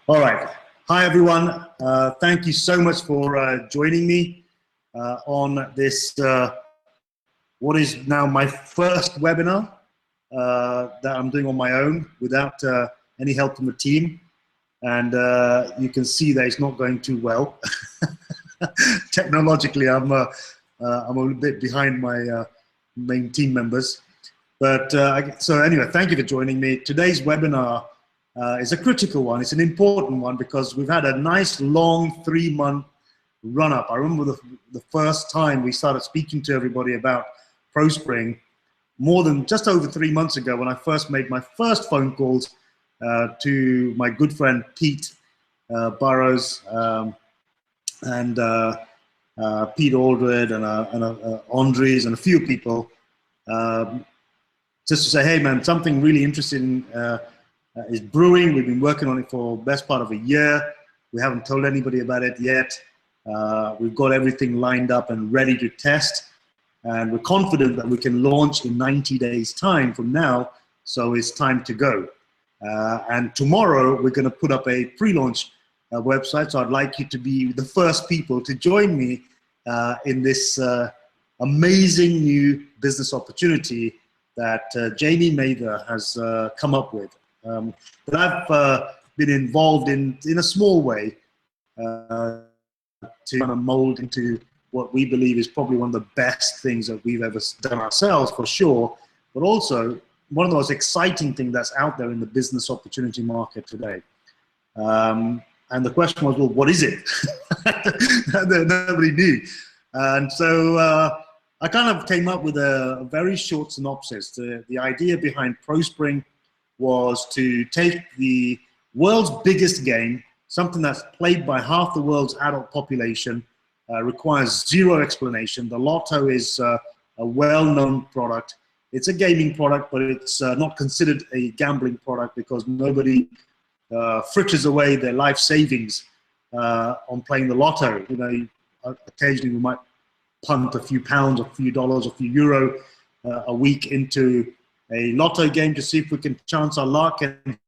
All right. Hi, everyone. Thank you so much for joining me on this, what is now my first webinar that I'm doing on my own without any help from the team. And you can see that it's not going too well. Technologically, I'm a little bit behind my main team members. But so anyway, thank you for joining me. Today's webinar is a critical one. It's an important one because we've had a nice long 3-month run-up. I remember the first time we started speaking to everybody about ProSpring more than just over 3 months ago when I first made my first phone calls to my good friend Pete Burrows and Pete Aldred and Andres and a few people, just to say, hey man, something really interesting is brewing. We've been working on it for the best part of a year. We haven't told anybody about it yet. We've got everything lined up and ready to test. And we're confident that we can launch in 90 days time from now. So it's time to go. And tomorrow we're going to put up a pre-launch website. So I'd like you to be the first people to join me in this amazing new business opportunity that Jamie Mather has come up with. But I've been involved in a small way to kind of mold into what we believe is probably one of the best things that we've ever done ourselves, for sure, but also one of the most exciting things that's out there in the business opportunity market today. And the question was, well, what is it? Nobody knew. And so I kind of came up with a very short synopsis. The idea behind ProSpring was to take the world's biggest game, something that's played by half the world's adult population, requires zero explanation. The Lotto is a well-known product. It's a gaming product, but it's not considered a gambling product because nobody fritters away their life savings on playing the Lotto. You know, occasionally we might punt a few pounds, a few dollars, a few euro a week into a Lotto game to see if we can chance our luck and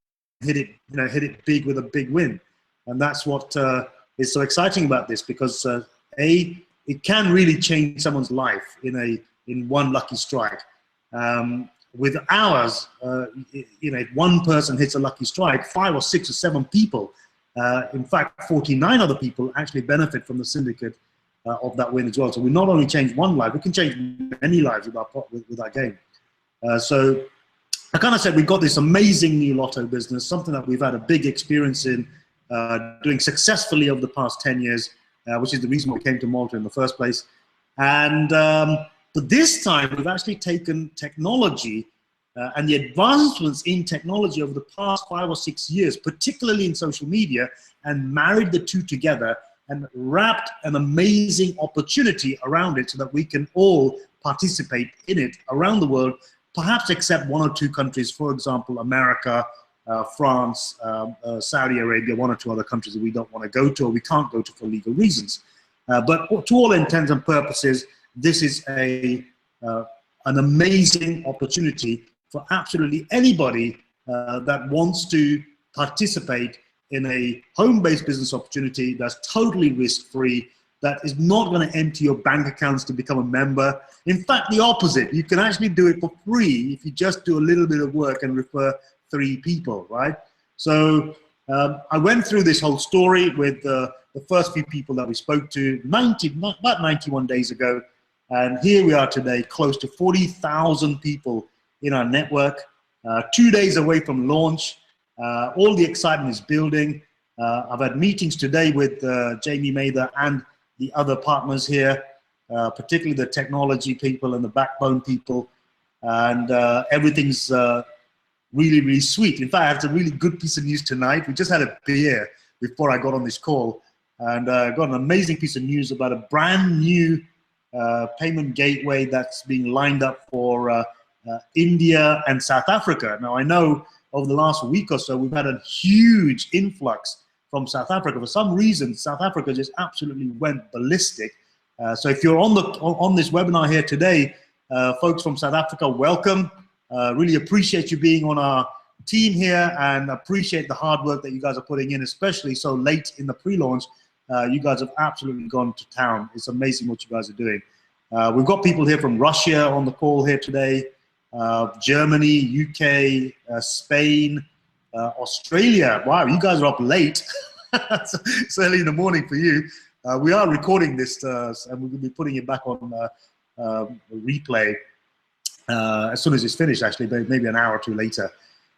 hit it big with a big win. And that's what is so exciting about this, because it can really change someone's life in one lucky strike. With ours, you know, if one person hits a lucky strike, 5 or 6 or 7 people, in fact 49 other people actually benefit from the syndicate of that win as well. So we not only change one life, we can change many lives with our game. So I kind of said we've got this amazing new Lotto business, something that we've had a big experience in doing successfully over the past 10 years, which is the reason why we came to Malta in the first place. And but this time we've actually taken technology and the advancements in technology over the past 5 or 6 years, particularly in social media, and married the two together and wrapped an amazing opportunity around it so that we can all participate in it around the world, perhaps except 1 or 2 countries, for example, America, France, Saudi Arabia, 1 or 2 other countries that we don't want to go to or we can't go to for legal reasons. But to all intents and purposes, this is an amazing opportunity for absolutely anybody that wants to participate in a home-based business opportunity that's totally risk-free, that is not going to empty your bank accounts to become a member. In fact, the opposite. You can actually do it for free if you just do a little bit of work and refer 3 people, right? So I went through this whole story with the first few people that we spoke to about 91 days ago. And here we are today, close to 40,000 people in our network, 2 days away from launch. All the excitement is building. I've had meetings today with Jamie Mather and the other partners here, particularly the technology people and the backbone people. And everything's really, really sweet. In fact, I have a really good piece of news tonight. We just had a beer before I got on this call. And got an amazing piece of news about a brand new payment gateway that's being lined up for India and South Africa. Now, I know over the last week or so, we've had a huge influx from South Africa. For some reason, South Africa just absolutely went ballistic. So if you're on this webinar here today, folks from South Africa, welcome. Really appreciate you being on our team here and appreciate the hard work that you guys are putting in, especially so late in the pre-launch. You guys have absolutely gone to town. It's amazing what you guys are doing. We've got people here from Russia on the call here today, Germany, UK, Spain, Australia. Wow, you guys are up late. It's early in the morning for you. We are recording this and we'll be putting it back on replay as soon as it's finished, actually, maybe an hour or two later.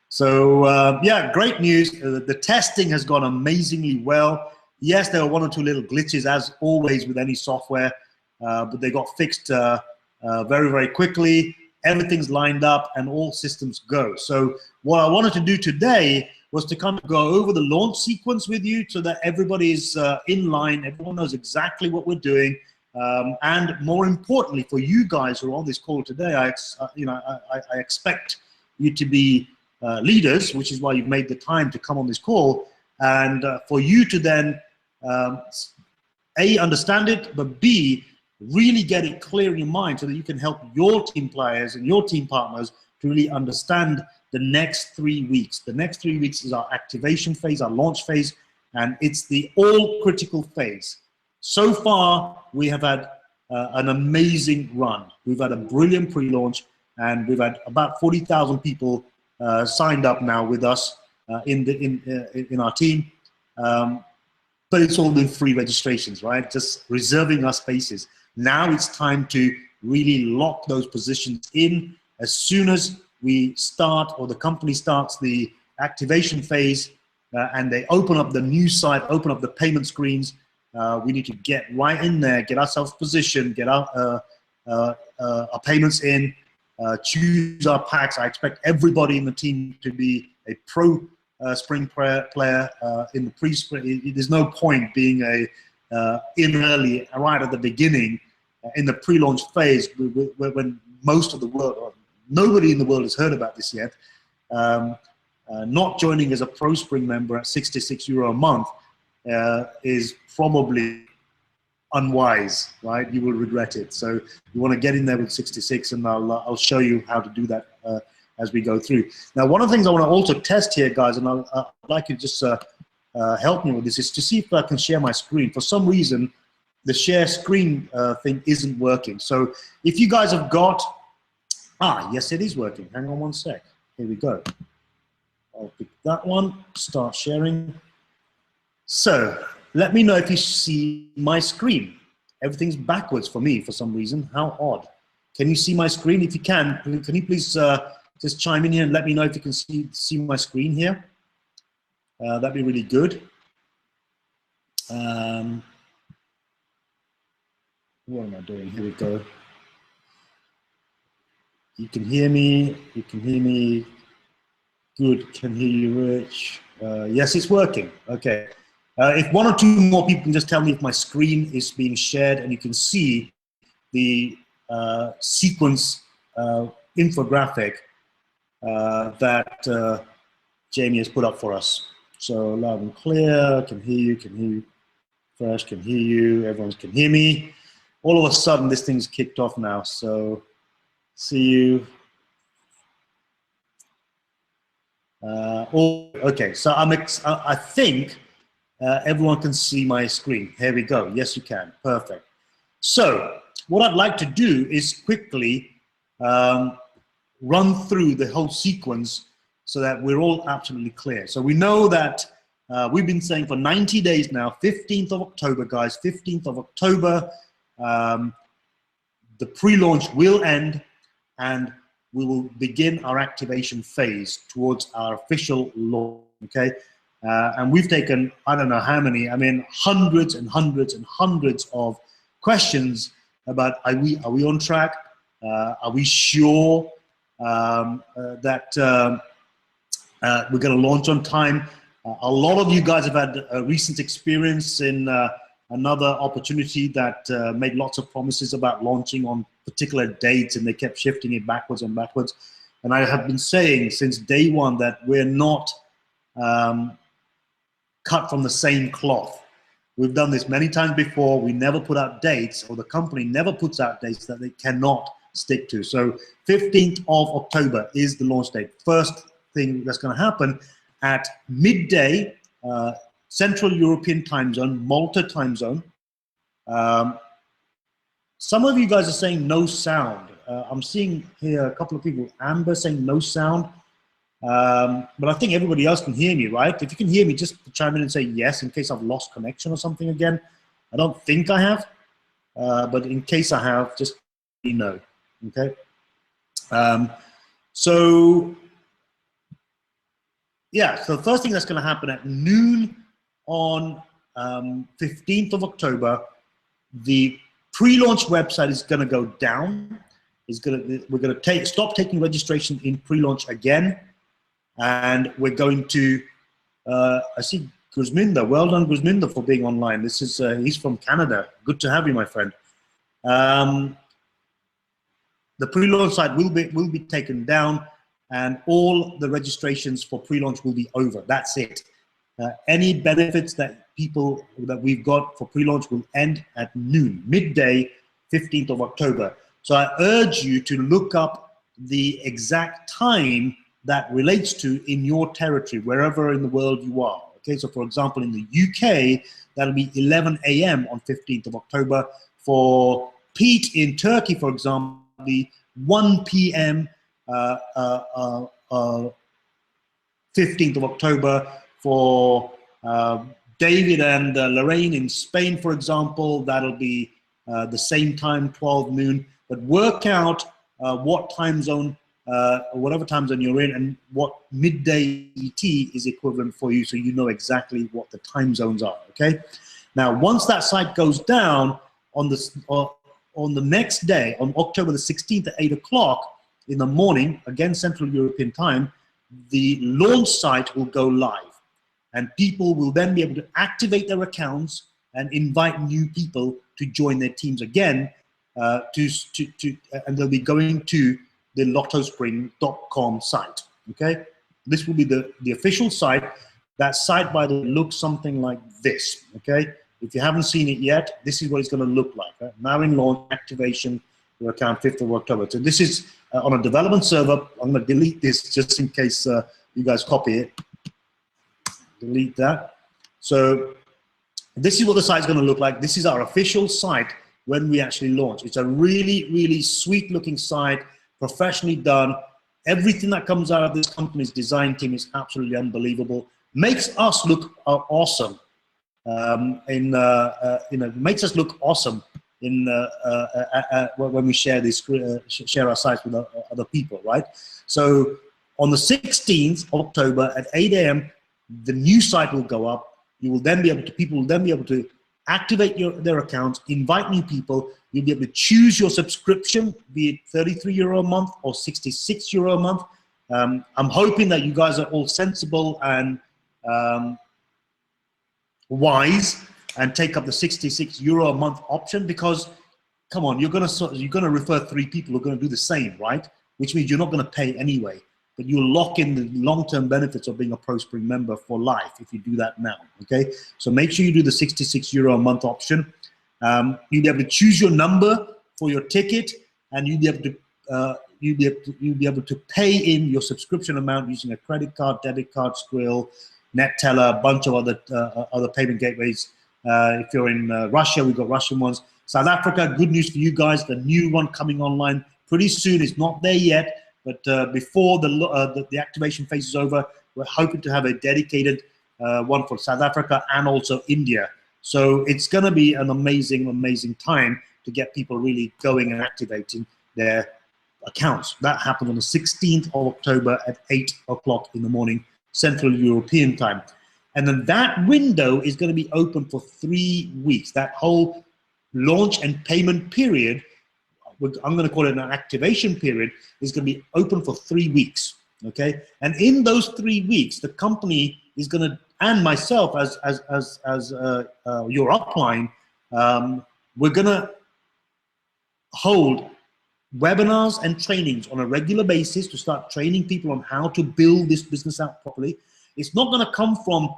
So yeah, great news. The testing has gone amazingly well. Yes, there were one or two little glitches, as always with any software, but they got fixed very, very quickly. Everything's lined up and all systems go. So what I wanted to do today was to kind of go over the launch sequence with you so that everybody is in line, everyone knows exactly what we're doing. And more importantly, for you guys who are on this call today, I expect you to be leaders, which is why you've made the time to come on this call, and for you to then A, understand it, but B, really get it clear in your mind so that you can help your team players and your team partners to really understand the next 3 weeks. The next 3 weeks is our activation phase, our launch phase, and it's the all critical phase. So far, we have had an amazing run. We've had a brilliant pre-launch, and we've had about 40,000 people signed up now with us in our team. But it's all been free registrations, right? Just reserving our spaces. Now it's time to really lock those positions in. As soon as we start, or the company starts the activation phase, and they open up the new site, open up the payment screens, we need to get right in there, get ourselves positioned, get our payments in, choose our packs. I expect everybody in the team to be a ProSpring player in the pre-spring. There's no point being in early, right at the beginning, in the pre-launch phase, when most of the world, or nobody in the world has heard about this yet. Not joining as a ProSpring member at €66 a month is probably unwise, right? You will regret it. So you want to get in there with 66, and I'll show you how to do that as we go through. Now, one of the things I want to also test here, guys, and I'd like you to just help me with this, is to see if I can share my screen. For some reason, the share screen thing isn't working. So if you guys have got, yes, it is working. Hang on one sec. Here we go. I'll pick that one, start sharing. So let me know if you see my screen. Everything's backwards for me for some reason. How odd. Can you see my screen? If you can you please just chime in here and let me know if you can see my screen here? That'd be really good. What am I doing? Here we go. You can hear me. You can hear me. Good. Can hear you, Rich. Yes, it's working. Okay. If one or two more people can just tell me if my screen is being shared and you can see the sequence infographic that Jamie has put up for us. So loud and clear, can hear you, Prash can hear you, everyone can hear me. All of a sudden, this thing's kicked off now, so see you. Okay, so I think everyone can see my screen. Here we go. Yes, you can. Perfect. So what I'd like to do is quickly run through the whole sequence so that we're all absolutely clear. So we know that we've been saying for 90 days now, 15th of October, guys, 15th of October, the pre-launch will end and we will begin our activation phase towards our official launch, okay? And we've taken, I don't know how many, I mean, hundreds and hundreds and hundreds of questions about are we on track? Are we sure that we're going to launch on time? A lot of you guys have had a recent experience in another opportunity that made lots of promises about launching on particular dates, and they kept shifting it backwards and backwards. And I have been saying since day one that we're not cut from the same cloth. We've done this many times before. We never put out dates, or the company never puts out dates that they cannot stick to. So 15th of October is the launch date. First thing that's going to happen at midday, Central European time zone, Malta time zone. Some of you guys are saying no sound. I'm seeing here a couple of people, Amber saying no sound. But I think everybody else can hear me, right? If you can hear me, just chime in and say yes in case I've lost connection or something again. I don't think I have, but in case I have, just let me know, okay? So, yeah, so the first thing that's going to happen at noon on 15th of October, the pre-launch website is going to go down. We're going to stop taking registration in pre-launch again. And we're going to, I see Guzminda. Well done, Guzminda, for being online. This is, he's from Canada. Good to have you, my friend. The pre-launch site will be taken down, and all the registrations for pre-launch will be over. That's it. Any benefits that we've got for pre-launch will end at noon, midday, 15th of October. So I urge you to look up the exact time that relates to in your territory, wherever in the world you are. Okay, so for example, in the UK, that'll be 11 a.m. on 15th of October. For Pete in Turkey, for example, it'll be 1 p.m. 15th of October. For David and Lorraine in Spain, for example, that'll be the same time, 12 noon. But work out what time zone, whatever time zone you're in, and what midday ET is equivalent for you, so you know exactly what the time zones are, okay? Now, once that site goes down on the next day, on October the 16th at 8 o'clock in the morning, again, Central European time, the launch site will go live. And people will then be able to activate their accounts and invite new people to join their teams again, and they'll be going to the lottospring.com site, okay? This will be the official site. That site, by the way, looks something like this, okay? If you haven't seen it yet, this is what it's gonna look like. Right? Now in launch, activation, your account 5th of October. So this is on a development server. I'm gonna delete this just in case you guys copy it. Delete that. So this is what the site's gonna look like. This is our official site when we actually launch. It's a really, really sweet looking site, professionally done. Everything that comes out of this company's design team is absolutely unbelievable. Makes us look awesome. Makes us look awesome when we share our sites with other people, right? So on the 16th of October at 8 a.m., the new site will go up. You will then be able to, people will then be able to activate their accounts, invite new people. You'll be able to choose your subscription, be it €33 a month or €66 a month. I'm hoping that you guys are all sensible and wise and take up the €66 a month option, because come on, you're gonna refer 3 people who are gonna do the same, right? Which means you're not gonna pay anyway, but you'll lock in the long-term benefits of being a ProSpring member for life if you do that now, okay? So make sure you do the €66 a month option. You'll be able to choose your number for your ticket, and you'll be able to pay in your subscription amount using a credit card, debit card, Skrill, NetTeller, a bunch of other payment gateways. If you're in Russia, we've got Russian ones. South Africa, good news for you guys, the new one coming online pretty soon. It's not there yet, but before the activation phase is over, we're hoping to have a dedicated one for South Africa and also India. So it's going to be an amazing, amazing time to get people really going and activating their accounts. That happened on the 16th of October at 8 o'clock in the morning, Central European time. And then that window is going to be open for 3 weeks. That whole launch and payment period, I'm going to call it an activation period, is going to be open for 3 weeks, okay? And in those 3 weeks, the company is going to, and myself as your upline, we're going to hold webinars and trainings on a regular basis to start training people on how to build this business out properly. It's not going to come from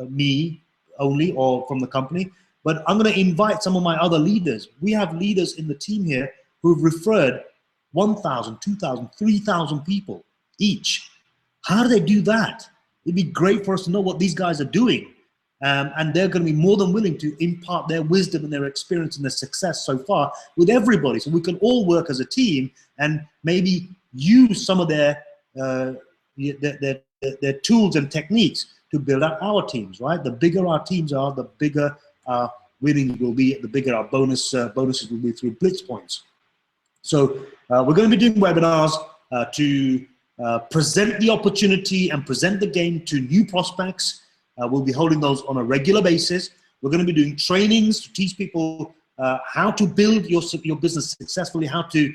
me only or from the company, but I'm going to invite some of my other leaders. We have leaders in the team here who've referred 1,000, 2,000, 3,000 people each How do they do that? It'd be great for us to know what these guys are doing. And they're going to be more than willing to impart their wisdom and their experience and their success so far with everybody. So we can all work as a team and maybe use some of their tools and techniques to build up our teams, right? The bigger our teams are, the bigger our winnings will be, the bigger our bonuses will be through blitz points. So we're going to be doing webinars to present the opportunity and present the game to new prospects. We'll be holding those on a regular basis. We're going to be doing trainings to teach people how to build your business successfully, how to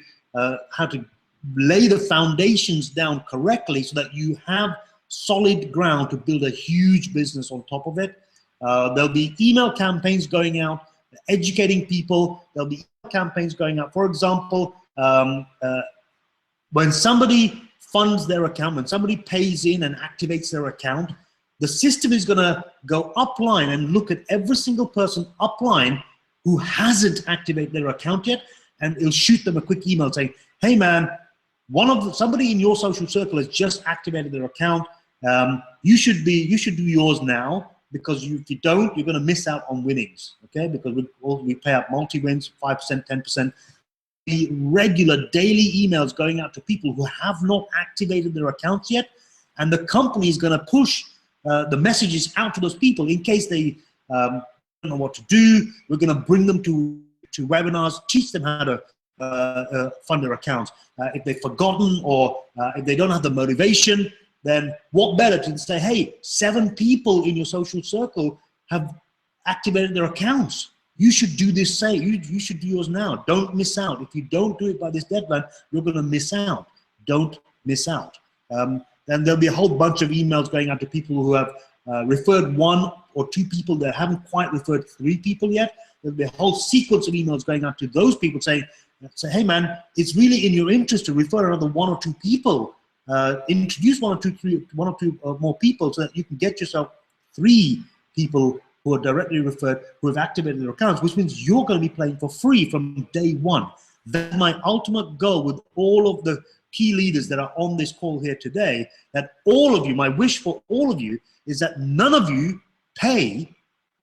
lay the foundations down correctly so that you have solid ground to build a huge business on top of it. There'll be email campaigns going out, educating people. There'll be campaigns going out. For example, when somebody funds their account, when somebody pays in and activates their account, the system is going to go upline and look at every single person upline who hasn't activated their account yet, and it'll shoot them a quick email saying, hey man, somebody in your social circle has just activated their account. You should do yours now, because if you don't, you're going to miss out on winnings, okay? Because we pay out multi-wins, 5%, 10%. The regular daily emails going out to people who have not activated their accounts yet, and the company is going to push the messages out to those people in case they don't know what to do. We're going to bring them to webinars, teach them how to fund their accounts. If they've forgotten or if they don't have the motivation, then what better to say, hey, 7 people in your social circle have activated their accounts. You should do this, you should do yours now. Don't miss out. If you don't do it by this deadline, you're going to miss out. Don't miss out. Then there'll be a whole bunch of emails going out to people who have referred 1 or 2 people that haven't quite referred 3 people yet. There'll be a whole sequence of emails going out to those people saying, hey man, it's really in your interest to refer another 1 or 2 people. Introduce 1 or 2 more people so that you can get yourself 3 people who are directly referred, who have activated their accounts, which means you're going to be playing for free from day 1. That's my ultimate goal with all of the key leaders that are on this call here today, that all of you, my wish for all of you is that none of you pay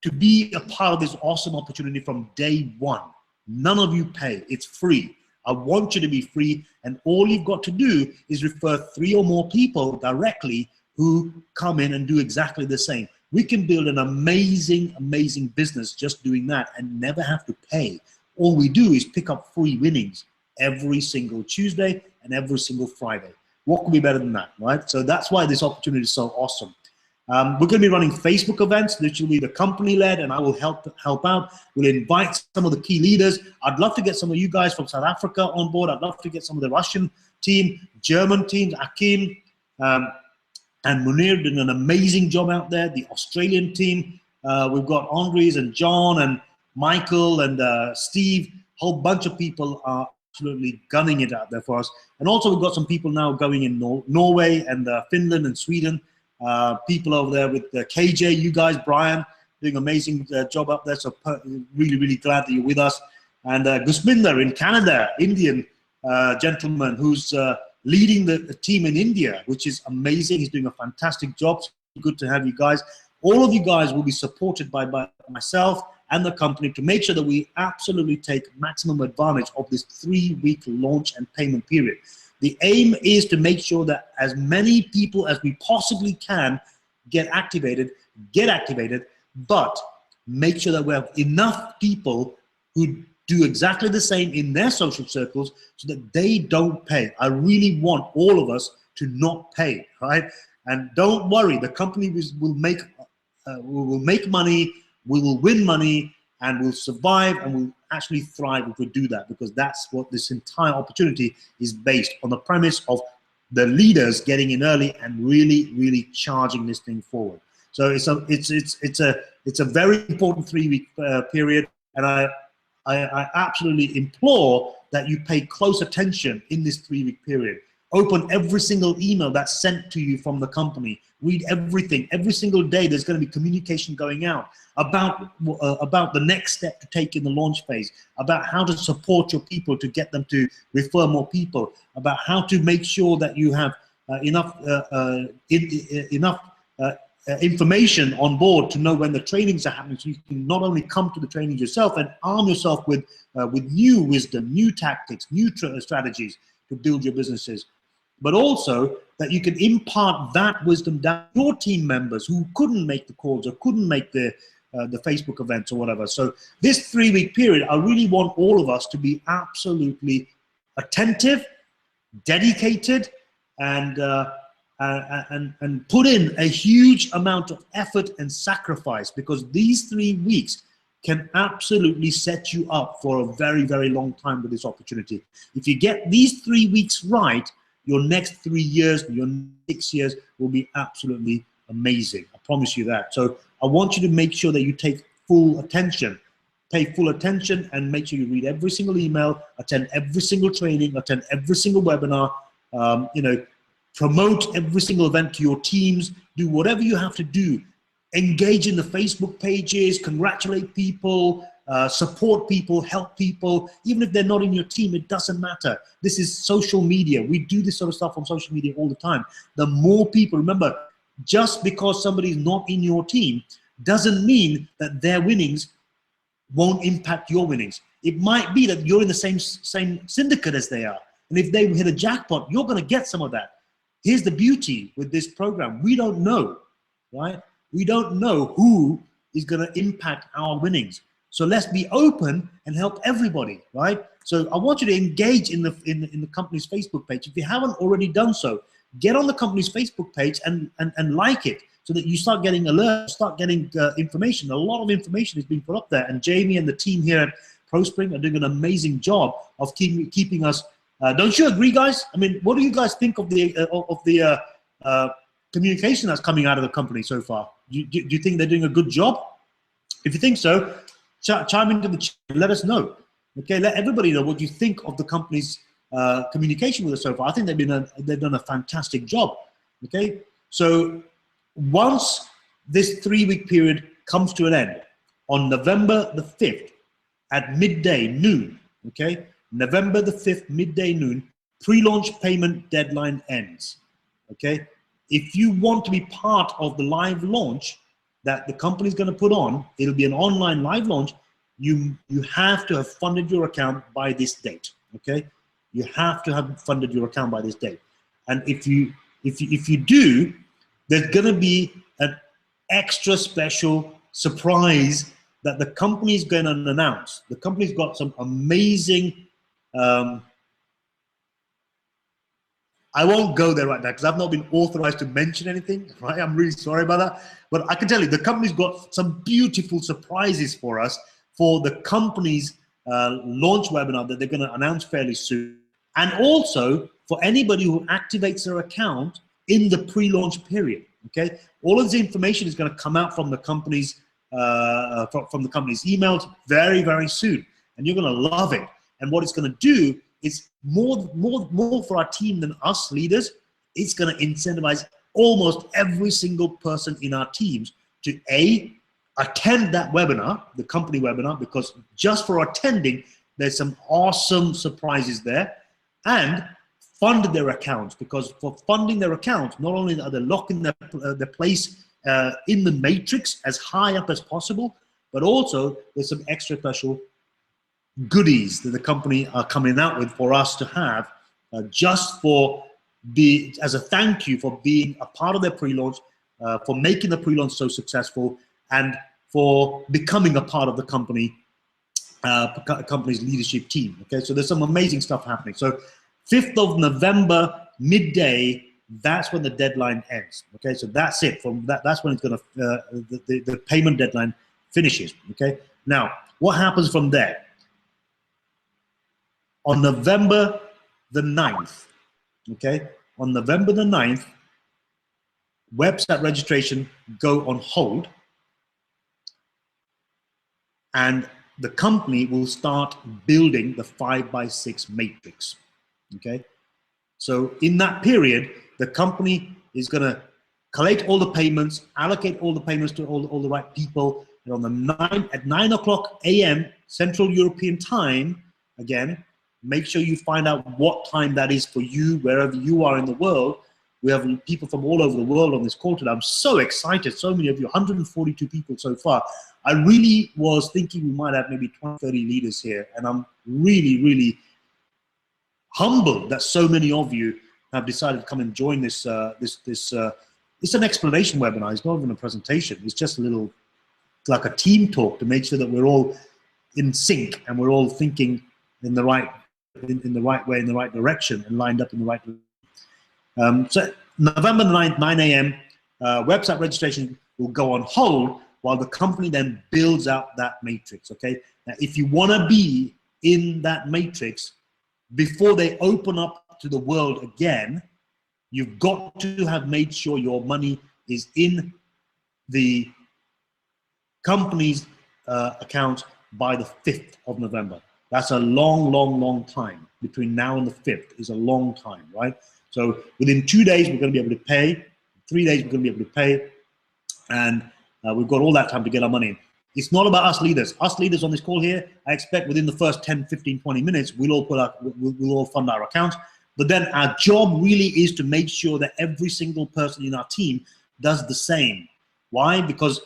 to be a part of this awesome opportunity from day 1. None of you pay. It's free. I want you to be free, and all you've got to do is refer 3 or more people directly who come in and do exactly the same. We can build an amazing, amazing business just doing that and never have to pay. All we do is pick up free winnings every single Tuesday and every single Friday. What could be better than that, right? So that's why this opportunity is so awesome. We're going to be running Facebook events, literally the company-led, and I will help out. We'll invite some of the key leaders. I'd love to get some of you guys from South Africa on board. I'd love to get some of the Russian team, German teams, Akim, and Munir doing an amazing job out there. The Australian team, we've got Andres and John and Michael and Steve. A whole bunch of people are absolutely gunning it out there for us. And also we've got some people now going in Norway and Finland and Sweden. People over there with KJ, you guys, Brian, doing an amazing job up there. So really, really glad that you're with us. And Gusminder in Canada, Indian gentleman who's leading the team in India, which is amazing. He's doing a fantastic job. So good to have you guys. All of you guys will be supported by myself and the company to make sure that we absolutely take maximum advantage of this 3-week launch and payment period. The aim is to make sure that as many people as we possibly can get activated, but make sure that we have enough people who do exactly the same in their social circles so that they don't pay. I really want all of us to not pay, right? And don't worry, the company will make money, we will win money, and we'll survive, and we'll actually thrive if we do that, because that's what this entire opportunity is based on, the premise of the leaders getting in early and really, really charging this thing forward. So it's a very important 3-week period, and I absolutely implore that you pay close attention in this 3-week period. Open every single email that's sent to you from the company. Read everything. Every single day there's going to be communication going out about the next step to take in the launch phase, about how to support your people to get them to refer more people, about how to make sure that you have information on board to know when the trainings are happening, so you can not only come to the trainings yourself and arm yourself with new wisdom, new tactics, new strategies to build your businesses, but also that you can impart that wisdom down to your team members who couldn't make the calls or couldn't make the Facebook events or whatever. So this 3-week period, I really want all of us to be absolutely attentive, dedicated, and put in a huge amount of effort and sacrifice, because these 3 weeks can absolutely set you up for a very, very long time with this opportunity. If you get these 3 weeks right, your next 3 years, your 6 years will be absolutely amazing. I promise you that. So I want you to make sure that you take full attention. Pay full attention and make sure you read every single email, attend every single training, attend every single webinar, promote every single event to your teams, do whatever you have to do. Engage in the Facebook pages, congratulate people, support people, help people. Even if they're not in your team, it doesn't matter. This is social media. We do this sort of stuff on social media all the time. The more people, remember, just because somebody is not in your team doesn't mean that their winnings won't impact your winnings. It might be that you're in the same syndicate as they are. And if they hit a jackpot, you're going to get some of that. Here's the beauty with this program. We don't know, right? We don't know who is going to impact our winnings. So let's be open and help everybody, right? So I want you to engage in the company's Facebook page. If you haven't already done so, get on the company's Facebook page and like it, so that you start getting alerts, start getting information. A lot of information is being put up there, and Jamie and the team here at ProSpring are doing an amazing job of keeping us. Don't you agree, guys? I mean, what do you guys think of the communication that's coming out of the company so far? Do you think they're doing a good job? If you think so, chime into the chat and let us know. Okay, let everybody know what you think of the company's communication with us so far. I think they've done a fantastic job. Okay, so once this 3-week period comes to an end on November the 5th at midday noon, okay, November the 5th midday noon, pre-launch payment deadline ends. Okay, if you want to be part of the live launch that the company is going to put on, it'll be an online live launch. You have to have funded your account by this date. Okay, you have to have funded your account by this date. And if you do, there's going to be an extra special surprise that the company is going to announce. The company's got some amazing. I won't go there right now because I've not been authorized to mention anything, right? I'm really sorry about that. But I can tell you the company's got some beautiful surprises for us for the company's launch webinar that they're going to announce fairly soon. And also for anybody who activates their account in the pre-launch period, okay? All of this information is going to come out from the company's emails very, very soon. And you're going to love it. And what it's going to do is more for our team than us leaders. It's going to incentivize almost every single person in our teams to attend that webinar, the company webinar, because just for attending, there's some awesome surprises there, and fund their accounts, because for funding their accounts, not only are they locking their place in the matrix as high up as possible, but also there's some extra special goodies that the company are coming out with for us to have just for as a thank you for being a part of their pre-launch, for making the pre-launch so successful, and for becoming a part of the company's leadership team. Okay, so there's some amazing stuff happening. So 5th of November, midday, that's when the deadline ends. Okay, so that's it. That's when it's gonna the payment deadline finishes. Okay, now what happens from there? On November the 9th, okay, on November the 9th, website registration go on hold, and the company will start building the 5x6 matrix, okay? So in that period, the company is gonna collect all the payments, allocate all the payments to all the right people, and on at 9 o'clock a.m. Central European time, again, make sure you find out what time that is for you, wherever you are in the world. We have people from all over the world on this call today. I'm so excited. So many of you, 142 people so far. I really was thinking we might have maybe 20, 30 leaders here. And I'm really, really humbled that so many of you have decided to come and join this. It's an explanation webinar. It's not even a presentation. It's just a little, like a team talk to make sure that we're all in sync and we're all thinking in the right way, in the right direction, and lined up in the right direction. So November 9th, 9 a.m., website registration will go on hold while the company then builds out that matrix, okay? Now, if you wanna be in that matrix before they open up to the world again, you've got to have made sure your money is in the company's account by the 5th of November. That's a long, long, long time. Between now and the 5th is a long time, right? So within 2 days, we're gonna be able to pay. 3 days, we're gonna be able to pay. And we've got all that time to get our money in. It's not about us leaders. Us leaders on this call here, I expect within the first 10, 15, 20 minutes, we'll all fund our account. But then our job really is to make sure that every single person in our team does the same. Why? Because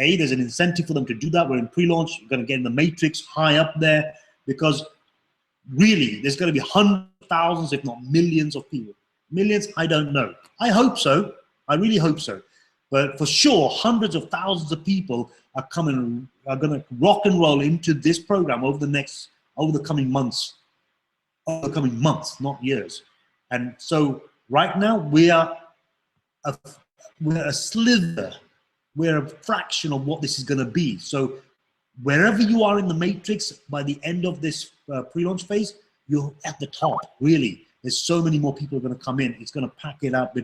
A, there's an incentive for them to do that. We're in pre-launch. You're going to get in the matrix high up there, because really there's going to be hundreds of thousands, if not millions of people. Millions, I don't know. I hope so. I really hope so. But for sure, hundreds of thousands of people are going to rock and roll into this program over the coming months, not years. And so right now we're a slither. We're a fraction of what this is going to be. So wherever you are in the matrix by the end of this pre-launch phase, you're at the top, really. There's so many more people are going to come in. It's going to pack it out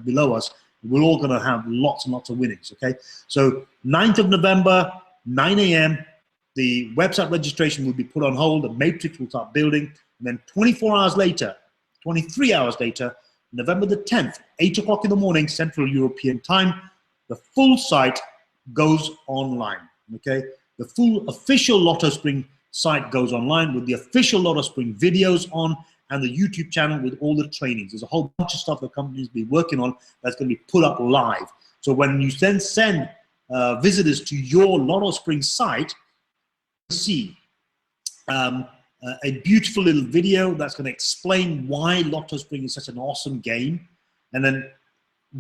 below us. We're all going to have lots and lots of winnings, okay? So 9th of November, 9 a.m., the website registration will be put on hold. The matrix will start building. And then 24 hours later, 23 hours later, November the 10th, 8 o'clock in the morning, Central European time, the full site goes online, okay? The full official LottoSpring site goes online with the official LottoSpring videos on, and the YouTube channel with all the trainings. There's a whole bunch of stuff the company's been working on that's going to be put up live. So when you then send visitors to your LottoSpring site, you'll see a beautiful little video that's going to explain why LottoSpring is such an awesome game, and then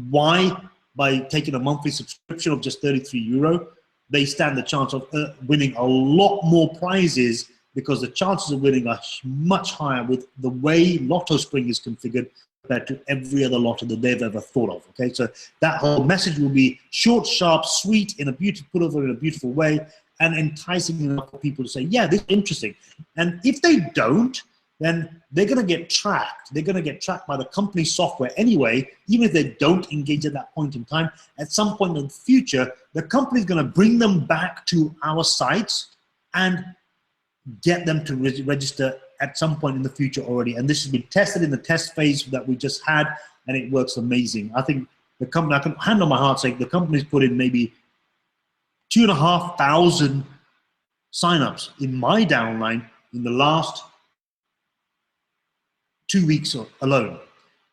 why, by taking a monthly subscription of just €33, they stand the chance of winning a lot more prizes, because the chances of winning are much higher with the way LottoSpring is configured compared to every other lotto that they've ever thought of, okay? So that whole message will be short, sharp, sweet, put over in a beautiful way, and enticing enough for people to say, yeah, this is interesting. And if they don't, then they're gonna get tracked. They're gonna get tracked by the company software anyway, even if they don't engage at that point in time. At some point in the future, the company's gonna bring them back to our sites and get them to register at some point in the future already. And this has been tested in the test phase that we just had, and it works amazing. I think the company, I can hand on my heart say, the company's put in maybe 2,500 signups in my downline in the last 2 weeks alone.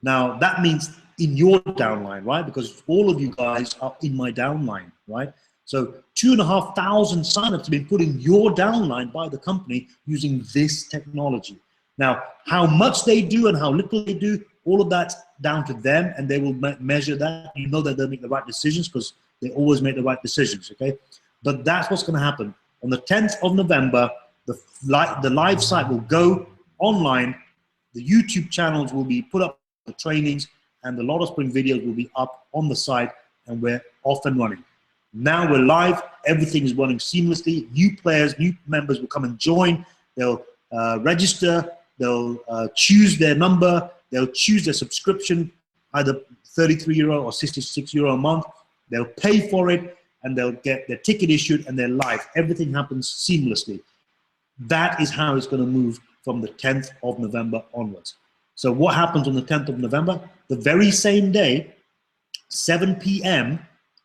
Now that means in your downline, right? Because all of you guys are in my downline, right? So 2,500 signups have been put in your downline by the company using this technology. Now, how much they do and how little they do, all of that's down to them, and they will measure that. You know that they'll make the right decisions, because they always make the right decisions, okay? But that's what's going to happen. On the 10th of November, the live site will go online. The YouTube channels will be put up, the trainings, and the LottoSpring videos will be up on the site, and we're off and running. Now we're live, everything is running seamlessly. New players, new members will come and join. They'll register, they'll choose their number, they'll choose their subscription, either €33 or €66 a month. They'll pay for it, and they'll get their ticket issued, and they're live. Everything happens seamlessly. That is how it's going to move from the 10th of November onwards. So what happens on the 10th of November? The very same day, 7 p.m.,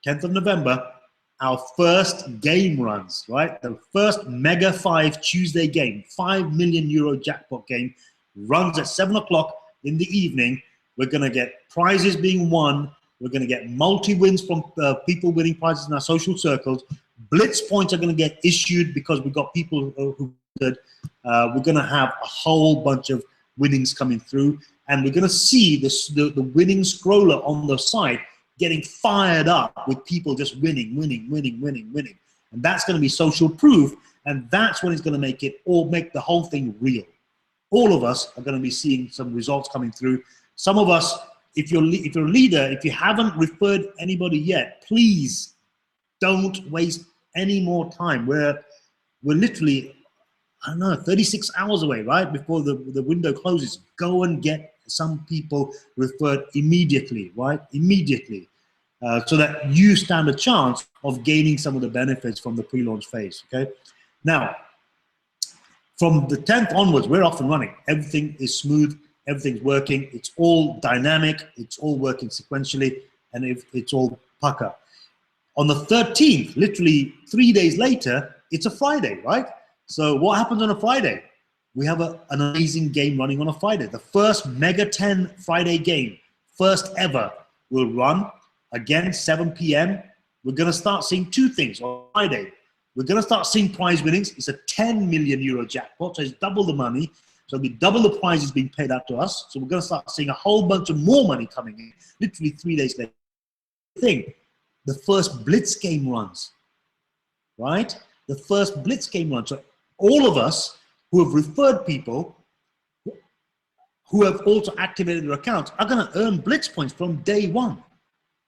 10th of November, our first game runs, right? The first Mega 5 Tuesday game, €5 million jackpot game, runs at 7 o'clock in the evening, We're going to get prizes being won. We're going to get multi-wins from people winning prizes in our social circles. Blitz points are going to get issued because we've got people who did. We're going to have a whole bunch of winnings coming through, and we're going to see the winning scroller on the side getting fired up with people just winning. And that's going to be social proof, and that's when it's going to make the whole thing real. All of us are going to be seeing some results coming through. Some of us, if you're a leader, if you haven't referred anybody yet, please don't waste any more time. We're literally, I don't know, 36 hours away, right, before the window closes. Go and get some people referred immediately, right? Immediately. So that you stand a chance of gaining some of the benefits from the pre-launch phase, okay? Now, from the 10th onwards, we're off and running. Everything is smooth, everything's working, it's all dynamic, it's all working sequentially, and it's all pucker. On the 13th, literally 3 days later, it's a Friday, right? So what happens on a Friday? We have an amazing game running on a Friday. The first Mega 10 Friday game, first ever, will run. Again, 7 p.m. We're going to start seeing two things on Friday. We're going to start seeing prize winnings. It's a 10 million euro jackpot, so it's double the money. So it'll be double the prizes being paid out to us. So we're going to start seeing a whole bunch of more money coming in, literally 3 days later. The first Blitz game runs, right? The first Blitz game runs. So all of us who have referred people, who have also activated their accounts, are going to earn Blitz points from day one.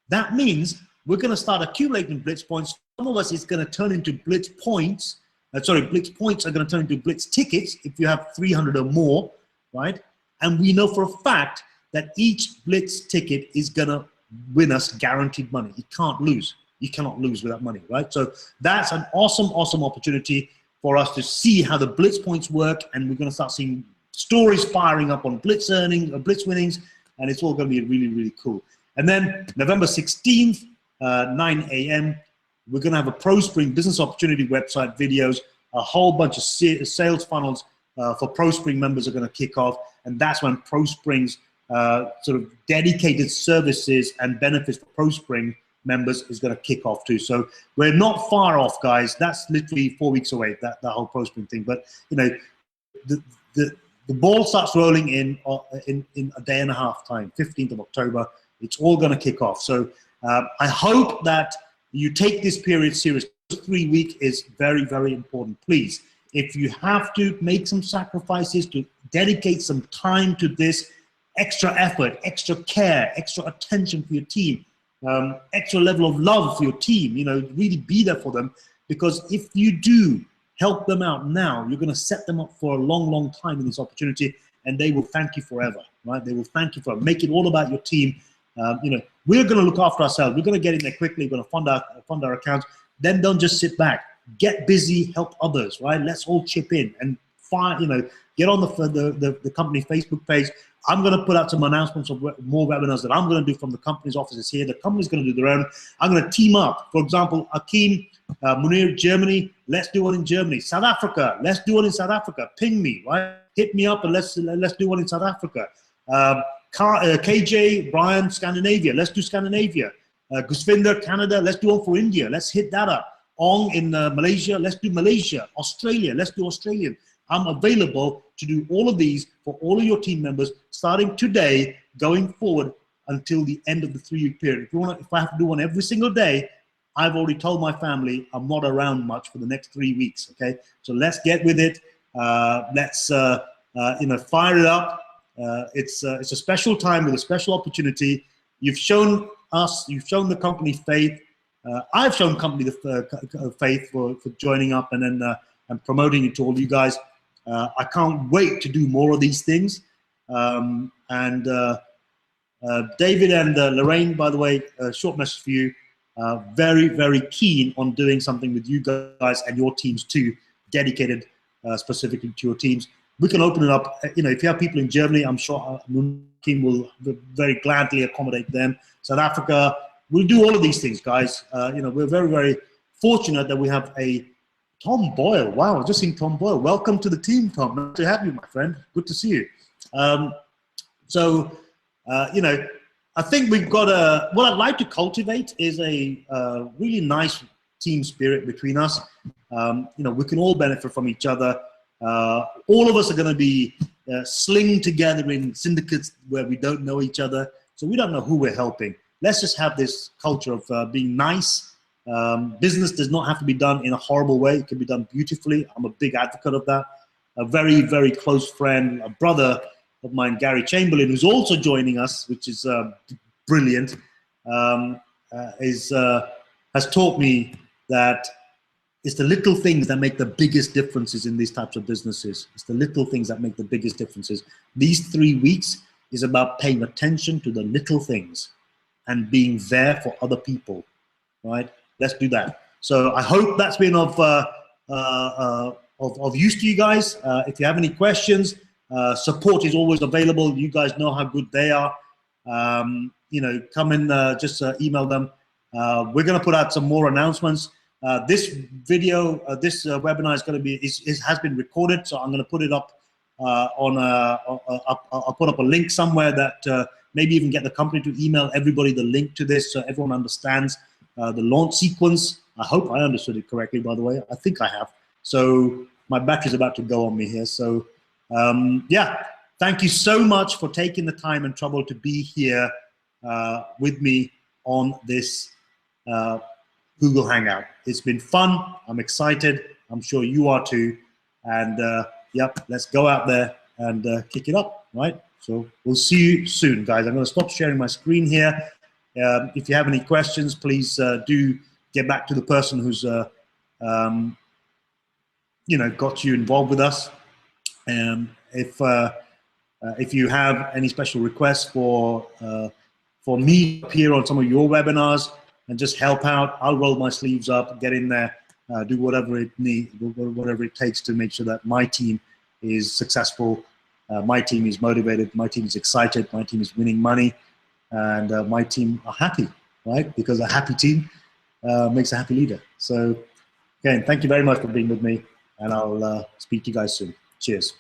That means we're going to start accumulating Blitz points. Some of us is going to turn into Blitz points. Blitz points are going to turn into Blitz tickets if you have 300 or more, right? And we know for a fact that each Blitz ticket is going to win us guaranteed money. You can't lose. You cannot lose with that money, right? So that's an awesome, awesome opportunity for us to see how the Blitz points work, and we're going to start seeing stories firing up on Blitz earnings, Blitz winnings, and it's all going to be really, really cool. And then November 16th, 9 a.m., we're going to have a ProSpring business opportunity website videos. A whole bunch of sales funnels for ProSpring members are going to kick off, and that's when ProSpring's sort of dedicated services and benefits for ProSpring members is going to kick off too. So we're not far off, guys. That's literally 4 weeks away, that whole ProSpring thing. But you know, the ball starts rolling in a day and a half time, 15th of October. It's all going to kick off. So I hope that you take this period seriously. 3 weeks is very, very important. Please, if you have to make some sacrifices to dedicate some time to this, extra effort, extra care, extra attention for your team, extra level of love for your team, you know, really be there for them, because if you do help them out now, you're going to set them up for a long, long time in this opportunity, and they will thank you forever, right? They will thank you forever. Make it all about your team. You know, we're going to look after ourselves. We're going to get in there quickly. We're going to fund our accounts. Then don't just sit back. Get busy. Help others. Right? Let's all chip in and find. You know, get on the company Facebook page. I'm going to put out some announcements of more webinars that I'm going to do from the company's offices here. The company's going to do their own. I'm going to team up. For example, Akeem, Munir, Germany. Let's do one in Germany. South Africa. Let's do one in South Africa. Ping me. Right? Hit me up and let's do one in South Africa. KJ, Brian, Scandinavia, let's do Scandinavia. Gusvinder, Canada, let's do one for India, let's hit that up. Ong in Malaysia, let's do Malaysia. Australia, let's do Australian. I'm available to do all of these for all of your team members, starting today, going forward until the end of the 3 week period. If I have to do one every single day, I've already told my family I'm not around much for the next 3 weeks, okay? So let's get with it. Let's you know, fire it up. It's a special time with a special opportunity. You've shown us, you've shown the company faith. I've shown company the faith for joining up and then and promoting it to all you guys. I can't wait to do more of these things. David and Lorraine, by the way, short message for you. Very, very keen on doing something with you guys and your teams too, dedicated specifically to your teams. We can open it up. You know, if you have people in Germany, I'm sure our team will very gladly accommodate them. South Africa, we'll do all of these things, guys. You know, we're very, very fortunate that we have a Tom Boyle. Wow, I've just seen Tom Boyle. Welcome to the team, Tom. Nice to have you, my friend. Good to see you. you know, I think we've got what I'd like to cultivate is a really nice team spirit between us. You know, we can all benefit from each other. All of us are going to be slinged together in syndicates where we don't know each other, so we don't know who we're helping. Let's just have this culture of being nice. Business does not have to be done in a horrible way. It can be done beautifully. I'm a big advocate of that. A very, very close friend, a brother of mine, Gary Chamberlain, who's also joining us, which is brilliant, has taught me that it's the little things that make the biggest differences in these types of businesses. It's the little things that make the biggest differences. These 3 weeks is about paying attention to the little things and being there for other people, right? Let's do that. So I hope that's been of use to you guys. If you have any questions, support is always available. You guys know how good they are. You know, come and just email them. We're going to put out some more announcements. This video, this webinar is going to be has been recorded, so I'm going to put it up I'll put up a link somewhere that maybe even get the company to email everybody the link to this, so everyone understands the launch sequence. I hope I understood it correctly, by the way. I think I have. So my battery's about to go on me here. So yeah, thank you so much for taking the time and trouble to be here with me on this Google Hangout. It's been fun. I'm excited. I'm sure you are too. And yep, let's go out there and kick it up, right? So we'll see you soon, guys. I'm going to stop sharing my screen here. If you have any questions, please do get back to the person who's you know, got you involved with us. If you have any special requests for me to appear on some of your webinars and just help out, I'll roll my sleeves up, get in there, do whatever it takes to make sure that my team is successful, my team is motivated, my team is excited, my team is winning money, and my team are happy, right? Because a happy team makes a happy leader. So again, thank you very much for being with me, and I'll speak to you guys soon. Cheers.